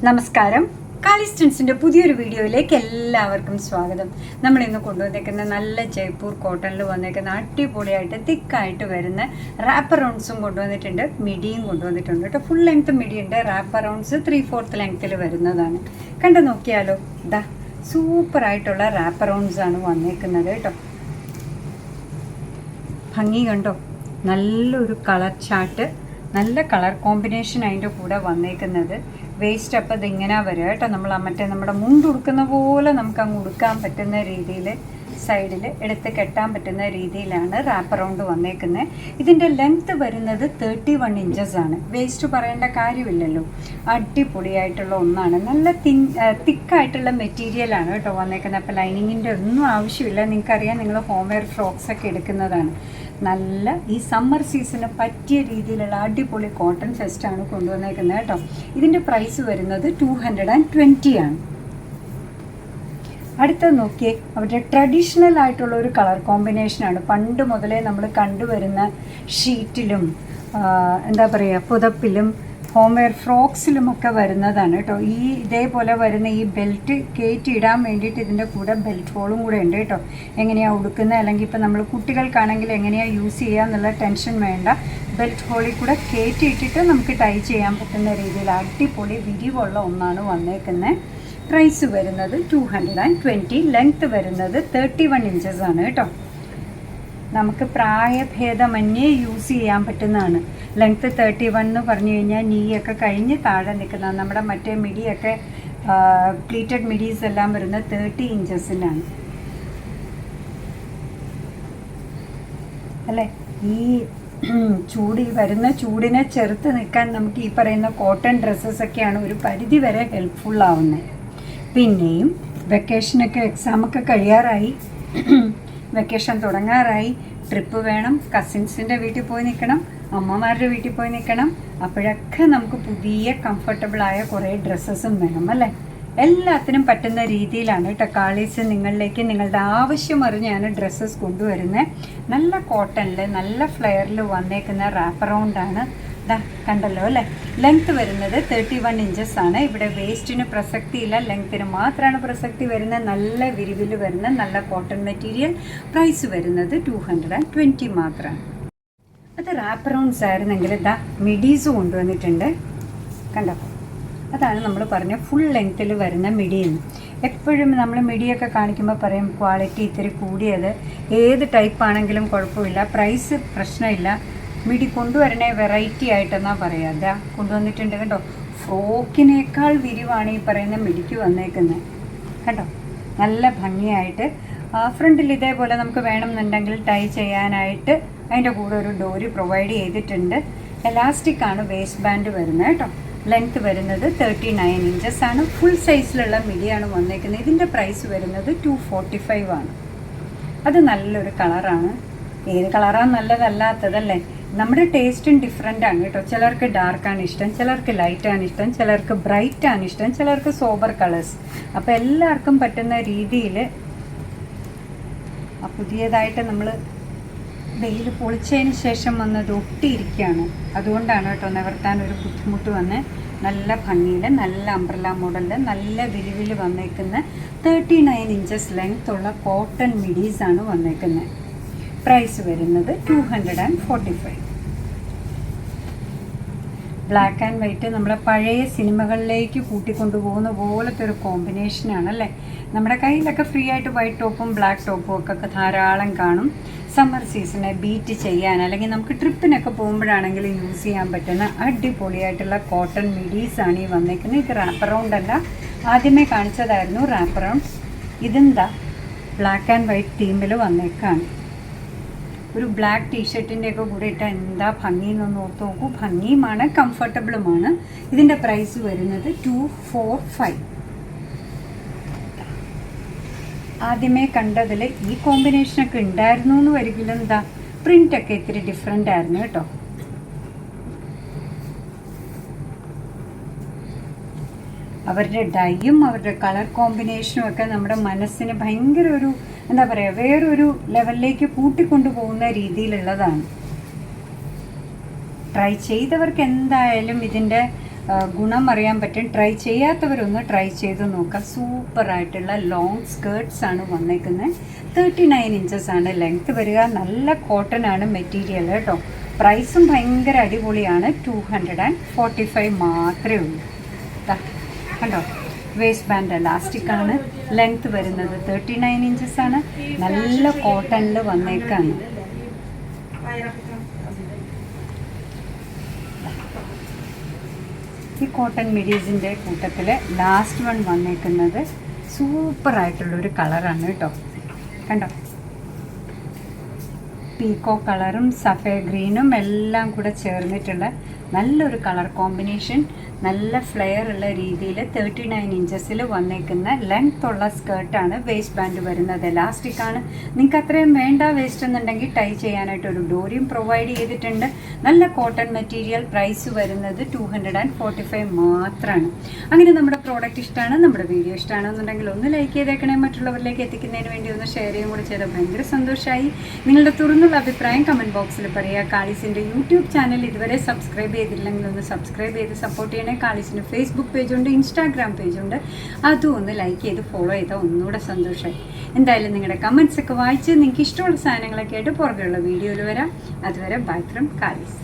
നമസ്കാരം. കാലിസ്റ്റൻസിൻ്റെ പുതിയൊരു വീഡിയോയിലേക്ക് എല്ലാവർക്കും സ്വാഗതം. നമ്മളിന്ന് കൊണ്ടുവന്നേക്കുന്ന നല്ല ജയ്പൂർ കോട്ടണിൽ വന്നേക്കുന്ന അടിപൊളിയായിട്ട് തിക്കായിട്ട് വരുന്ന റാപ്പ് റൗണ്ട്സും കൊണ്ടുവന്നിട്ടുണ്ട്, മിഡിയും കൊണ്ടുവന്നിട്ടുണ്ട് കേട്ടോ. ഫുൾ ലെങ്ത് മിഡി ഉണ്ട്, റാപ്പ് റൗണ്ട്സ് 3/4 ലെങ്ത്തിൽ വരുന്നതാണ്. കണ്ടു നോക്കിയാലോ, ഇതാ സൂപ്പറായിട്ടുള്ള റാപ്പ് റൗണ്ട്സ് ആണ് വന്നേക്കുന്നത് കേട്ടോ. ഭംഗി കണ്ടോ, നല്ലൊരു കളർ ചാർട്ട്, നല്ല കളർ കോമ്പിനേഷൻ അതിൻ്റെ കൂടെ വന്നേക്കുന്നത്. വേസ്റ്റ് അപ്പം ഇതിങ്ങനെ വരിക കേട്ടോ. നമ്മൾ നമ്മുടെ മുണ്ടുടുക്കുന്ന പോലെ നമുക്ക് അങ്ങ് ഉടുക്കാൻ പറ്റുന്ന രീതിയിൽ സൈഡിൽ എടുത്ത് കെട്ടാൻ പറ്റുന്ന രീതിയിലാണ് റാപ്പ് റൗണ്ട് വന്നേക്കുന്നത്. ഇതിൻ്റെ ലെങ്ത്ത് വരുന്നത് 31 ഇഞ്ചസ് ആണ്. വേസ്റ്റ് പറയേണ്ട കാര്യമില്ലല്ലോ, അടിപൊളിയായിട്ടുള്ള ഒന്നാണ്. നല്ല തിക്കായിട്ടുള്ള മെറ്റീരിയലാണ് കേട്ടോ വന്നേക്കുന്നത്. അപ്പോൾ ലൈനിങ്ങിൻ്റെ ഒന്നും ആവശ്യമില്ല. നിങ്ങൾക്കറിയാം, നിങ്ങൾ ഹോം വെയർ ഫ്രോക്സൊക്കെ എടുക്കുന്നതാണ്. നല്ല ഈ സമ്മർ സീസണ് പറ്റിയ രീതിയിലുള്ള അടിപൊളി കോട്ടൺ ഫെസ്റ്റാണ് കൊണ്ടുവന്നേക്കുന്നത് കേട്ടോ. ഇതിൻ്റെ പ്രൈസ് വരുന്നത് 220 ആണ്. അടുത്ത നോക്കിയേ, അവരുടെ ട്രഡീഷണൽ ആയിട്ടുള്ള ഒരു കളർ കോമ്പിനേഷനാണ്. പണ്ട് മുതലേ നമ്മൾ കണ്ടുവരുന്ന ഷീറ്റിലും എന്താ പറയുക, പുതപ്പിലും ഹോം വെയർ ഫ്രോക്സിലുമൊക്കെ വരുന്നതാണ് കേട്ടോ. ഇതേപോലെ വരുന്ന ഈ ബെൽറ്റ് കയറ്റി ഇടാൻ വേണ്ടിയിട്ട് ഇതിൻ്റെ കൂടെ ബെൽറ്റ് ഹോളും കൂടെ ഉണ്ട് കേട്ടോ. എങ്ങനെയാണ് ഉടുക്കുന്നത്, അല്ലെങ്കിൽ ഇപ്പോൾ നമ്മൾ കുട്ടികൾക്കാണെങ്കിൽ എങ്ങനെയാണ് യൂസ് ചെയ്യുക എന്നുള്ള ടെൻഷൻ വേണ്ട. ബെൽറ്റ് ഹോളിൽ കൂടെ കയറ്റി ഇട്ടിട്ട് നമുക്ക് ടൈ ചെയ്യാൻ പറ്റുന്ന രീതിയിൽ അടിപൊളി വിരിവുള്ള ഒന്നാണ് വന്നേക്കുന്നത്. പ്രൈസ് വരുന്നത് 220, ലെങ്ത്ത് വരുന്നത് 31 ഇഞ്ചസ് ആണ് കേട്ടോ. നമുക്ക് പ്രായഭേദമന്യേ യൂസ് ചെയ്യാൻ പറ്റുന്നതാണ്. ലെങ്ത്ത് 31 എന്ന് പറഞ്ഞു കഴിഞ്ഞാൽ നീയൊക്കെ കഴിഞ്ഞ് താഴെ നിൽക്കുന്ന നമ്മുടെ മറ്റേ മിഡിയൊക്കെ പ്ലീറ്റഡ് മിഡീസ് എല്ലാം വരുന്നത് 30 ഇഞ്ചസിലാണ് അല്ലേ. ഈ വരുന്ന ചൂടിനെ ചെറുത്ത് നിൽക്കാൻ നമുക്ക് ഈ പറയുന്ന കോട്ടൺ ഡ്രസ്സസൊക്കെയാണ് ഒരു പരിധി വരെ ഹെൽപ്ഫുള്ളാവുന്നത്. പിന്നെയും വെക്കേഷനൊക്കെ എക്സാമൊക്കെ കഴിയാറായി, വെക്കേഷൻ തുടങ്ങാറായി, ട്രിപ്പ് വേണം, കസിൻസിൻ്റെ വീട്ടിൽ പോയി നിൽക്കണം, അമ്മമാരുടെ വീട്ടിൽ പോയി നിൽക്കണം. അപ്പോഴൊക്കെ നമുക്ക് പുതിയ കംഫർട്ടബിളായ കുറേ ഡ്രസ്സസും വേണം അല്ലേ. എല്ലാത്തിനും പറ്റുന്ന രീതിയിലാണ് കേട്ടോ കാളീസ് നിങ്ങളിലേക്ക് നിങ്ങളുടെ ആവശ്യം അറിഞ്ഞാണ് ഡ്രസ്സസ് കൊണ്ടുവരുന്നത്. നല്ല കോട്ടണിൽ നല്ല ഫ്ലെയറിൽ വന്നേക്കുന്ന റാപ്പ് റൗണ്ടാണ്. ഇതാ കണ്ടല്ലോ അല്ലേ. ലെങ്ത്ത് വരുന്നത് 31 ഇഞ്ചസ് ആണ്. ഇവിടെ വേസ്റ്റിന് പ്രസക്തിയില്ല, ലെങ്ത്തിന് മാത്രമാണ് പ്രസക്തി വരുന്നത്. നല്ല വിരിവിൽ വരുന്ന നല്ല കോട്ടൺ മെറ്റീരിയൽ. പ്രൈസ് വരുന്നത് 220 മാത്രമാണ്. അത് റാപ്പ് റൗണ്ട്സ് ആയിരുന്നെങ്കിൽ ഇതാ മിഡീസ് കൊണ്ടുവന്നിട്ടുണ്ട് കണ്ടോ. അതാണ് നമ്മൾ പറഞ്ഞ ഫുൾ ലെങ്ത്തിൽ വരുന്ന മിഡിയെന്ന്. എപ്പോഴും നമ്മൾ മിഡിയൊക്കെ കാണിക്കുമ്പോൾ പറയും ക്വാളിറ്റി ഇത്തിരി കൂടിയത്. ഏത് ടൈപ്പാണെങ്കിലും കുഴപ്പമില്ല, പ്രൈസ് പ്രശ്നമില്ല. മിഡി കൊണ്ടുവരണേ വെറൈറ്റി ആയിട്ടെന്നാണ് പറയുക. അതാ കൊണ്ടുവന്നിട്ടുണ്ട് കേട്ടോ. ഫ്രോക്കിനേക്കാൾ വിരിവാണ് ഈ പറയുന്ന മിഡിക്ക് വന്നേക്കുന്നത് കേട്ടോ. നല്ല ഭംഗിയായിട്ട് ഫ്രണ്ടിൽ ഇതേപോലെ നമുക്ക് വേണമെന്നുണ്ടെങ്കിൽ ടൈ ചെയ്യാനായിട്ട് അതിൻ്റെ കൂടെ ഒരു ഡോരി പ്രൊവൈഡ് ചെയ്തിട്ടുണ്ട്. എലാസ്റ്റിക് ആണ് വേസ്റ്റ് ബാൻഡ് വരുന്നത് കേട്ടോ. ലെങ്ത്ത് വരുന്നത് 39 ഇഞ്ചസ് ആണ്. ഫുൾ സൈസിലുള്ള മിഡിയാണ് വന്നേക്കുന്നത്. ഇതിൻ്റെ പ്രൈസ് വരുന്നത് 245 ആണ്. അത് നല്ലൊരു കളറാണ്. ഏത് കളറാണ് നല്ലതല്ലാത്തതല്ലേ. നമ്മുടെ ടേസ്റ്റും ഡിഫറെൻ്റ് ആണ് കേട്ടോ. ചിലർക്ക് ഡാർക്കാണ് ഇഷ്ടം, ചിലർക്ക് ലൈറ്റാണ് ഇഷ്ടം, ചിലർക്ക് ബ്രൈറ്റാണ് ഇഷ്ടം, ചിലർക്ക് സോബർ കളേഴ്സ്. അപ്പോൾ എല്ലാവർക്കും പറ്റുന്ന രീതിയിൽ പുതിയതായിട്ട് നമ്മൾ വെയിൽ പൊളിച്ചതിന് ശേഷം വന്നത് ഒട്ടിയിരിക്കുകയാണ്. അതുകൊണ്ടാണ് കേട്ടോ നിവർത്താൻ ഒരു ബുദ്ധിമുട്ട് വന്ന്. നല്ല ഭംഗിയിൽ നല്ല അംബ്രല മോഡലിൽ നല്ല വിരിവിൽ വന്നേക്കുന്ന 39 ഇഞ്ചസ് ലെങ്ത് ഉള്ള കോട്ടൺ മിഡീസാണ് വന്നേക്കുന്നത്. പ്രൈസ് വരുന്നത് 245. ബ്ലാക്ക് ആൻഡ് വൈറ്റ് നമ്മളെ പഴയ സിനിമകളിലേക്ക് കൂട്ടിക്കൊണ്ടുപോകുന്ന പോലത്തെ ഒരു കോമ്പിനേഷനാണല്ലേ. നമ്മുടെ കയ്യിലൊക്കെ ഫ്രീ ആയിട്ട് വൈറ്റ് ടോപ്പും ബ്ലാക്ക് ടോപ്പും ഒക്കെ ധാരാളം കാണും. സമ്മർ സീസണെ ബീറ്റ് ചെയ്യാൻ അല്ലെങ്കിൽ നമുക്ക് ട്രിപ്പിനൊക്കെ പോകുമ്പോഴാണെങ്കിൽ യൂസ് ചെയ്യാൻ പറ്റുന്ന അടിപൊളിയായിട്ടുള്ള കോട്ടൺ മിഡീസാണ് ഈ വന്നേക്കുന്നത്. ഇത് റാപ്പ് റൗണ്ട് അല്ല, ആദ്യമേ കാണിച്ചതായിരുന്നു റാപ്പ് റൗണ്ട്. ഇതെന്താ ബ്ലാക്ക് ആൻഡ് വൈറ്റ് തീമിൽ വന്നേക്കാണ്. ഒരു ബ്ലാക്ക് ടീഷർട്ടിൻ്റെ ഒക്കെ കൂടെ ഇട്ടാൽ എന്താ ഭംഗി എന്നൊന്ന് ഓർത്ത് നോക്കൂ. ഭംഗിയുമാണ്, കംഫർട്ടബിളുമാണ്. ഇതിൻ്റെ പ്രൈസ് വരുന്നത് 245. ആദ്യമേ കണ്ടതിൽ ഈ കോമ്പിനേഷനൊക്കെ ഉണ്ടായിരുന്നു എന്ന് വരികില്ല. എന്താ പ്രിൻ്റൊക്കെ ഇത്തിരി ഡിഫറെൻ്റ് ആയിരുന്നു കേട്ടോ. അവരുടെ ഡൈയും അവരുടെ കളർ കോമ്പിനേഷനും ഒക്കെ നമ്മുടെ മനസ്സിന് ഭയങ്കര ഒരു എന്താ പറയുക, വേറൊരു ലെവലിലേക്ക് കൂട്ടിക്കൊണ്ടു പോകുന്ന രീതിയിലുള്ളതാണ്. ട്രൈ ചെയ്തവർക്ക് എന്തായാലും ഇതിൻ്റെ ഗുണം അറിയാൻ പറ്റും. ട്രൈ ചെയ്യാത്തവരൊന്ന് ട്രൈ ചെയ്ത് നോക്കാം. സൂപ്പറായിട്ടുള്ള ലോങ് സ്കേർട്ട്സ് ആണ് വന്നേക്കുന്നത്. 39 ഇഞ്ചസ് ആണ് ലെങ്ത്ത് വരിക. നല്ല കോട്ടൺ ആണ് മെറ്റീരിയൽ കേട്ടോ. പ്രൈസും ഭയങ്കര അടിപൊളിയാണ്. 245 മാത്രമേ ഉള്ളൂ. കണ്ടോ, വേസ്റ്റ് ബാൻഡ് എലാസ്റ്റിക് ആണ്. ലെങ്ത്ത് വരുന്നത് 39 ഇഞ്ചസ് ആണ്. നല്ല കോട്ടണിൽ വന്നേക്കാണ്. ഈ കോട്ടൺ മിഡീസിൻ്റെ കൂട്ടത്തിൽ ലാസ്റ്റ് വൺ വന്നേക്കുന്നത് സൂപ്പറായിട്ടുള്ളൊരു കളറാണ് കേട്ടോ. കണ്ടോ, പീക്കോ കളറും സഫേ ഗ്രീനും എല്ലാം കൂടെ ചേർന്നിട്ടുള്ള നല്ലൊരു കളർ കോമ്പിനേഷൻ. നല്ല ഫ്ലെയർ ഉള്ള രീതിയിൽ 39 ഇഞ്ചസിൽ വന്നേക്കുന്ന ലെങ്ത് ഉള്ള സ്കേർട്ടാണ്. വേസ്റ്റ് ബാൻഡ് വരുന്നത് എലാസ്റ്റിക് ആണ്. നിങ്ങൾക്ക് അത്രയും വേണ്ട വേസ്റ്റ് എന്നുണ്ടെങ്കിൽ ടൈ ചെയ്യാനായിട്ട് ഒരു ഡോറിയും പ്രൊവൈഡ് ചെയ്തിട്ടുണ്ട്. നല്ല കോട്ടൺ മെറ്റീരിയൽ. പ്രൈസ് വരുന്നത് 245 മാത്രമാണ്. അങ്ങനെ നമ്മുടെ പ്രോഡക്റ്റ് ഇഷ്ടമാണ്, നമ്മുടെ വീഡിയോ ഇഷ്ടമാണെന്നുണ്ടെങ്കിൽ ഒന്ന് ലൈക്ക് ചെയ്തേക്കണേ. മറ്റുള്ളവരിലേക്ക് എത്തിക്കുന്നതിന് വേണ്ടി ഒന്ന് ഷെയർ ചെയ്യുകയും കൂടി ചെയ്താൽ ഭയങ്കര സന്തോഷമായി. നിങ്ങളുടെ തുറന്നുള്ള അഭിപ്രായം കമൻറ്റ് ബോക്സിൽ പറയുക. കാളിസിൻ്റെ യൂട്യൂബ് ചാനൽ ഇതുവരെ സബ്സ്ക്രൈബ് ചെയ്തില്ലെങ്കിൽ ഒന്ന് സബ്സ്ക്രൈബ് ചെയ്ത് സപ്പോർട്ട് ചെയ്യണേ. കാളിസിന് ഫേസ്ബുക്ക് പേജുണ്ട്, ഇൻസ്റ്റാഗ്രാം പേജുണ്ട്. അതും ഒന്ന് ലൈക്ക് ചെയ്ത് ഫോളോ ചെയ്താൽ ഒന്നുകൂടെ സന്തോഷമായി. എന്തായാലും നിങ്ങളുടെ കമൻസ് ഒക്കെ വായിച്ച് നിങ്ങൾക്ക് ഇഷ്ടമുള്ള സാധനങ്ങളൊക്കെ ആയിട്ട് പുറകെയുള്ള വീഡിയോയിൽ വരാം. അതുവരെ ബൈ ഫ്രം കാളിസ്.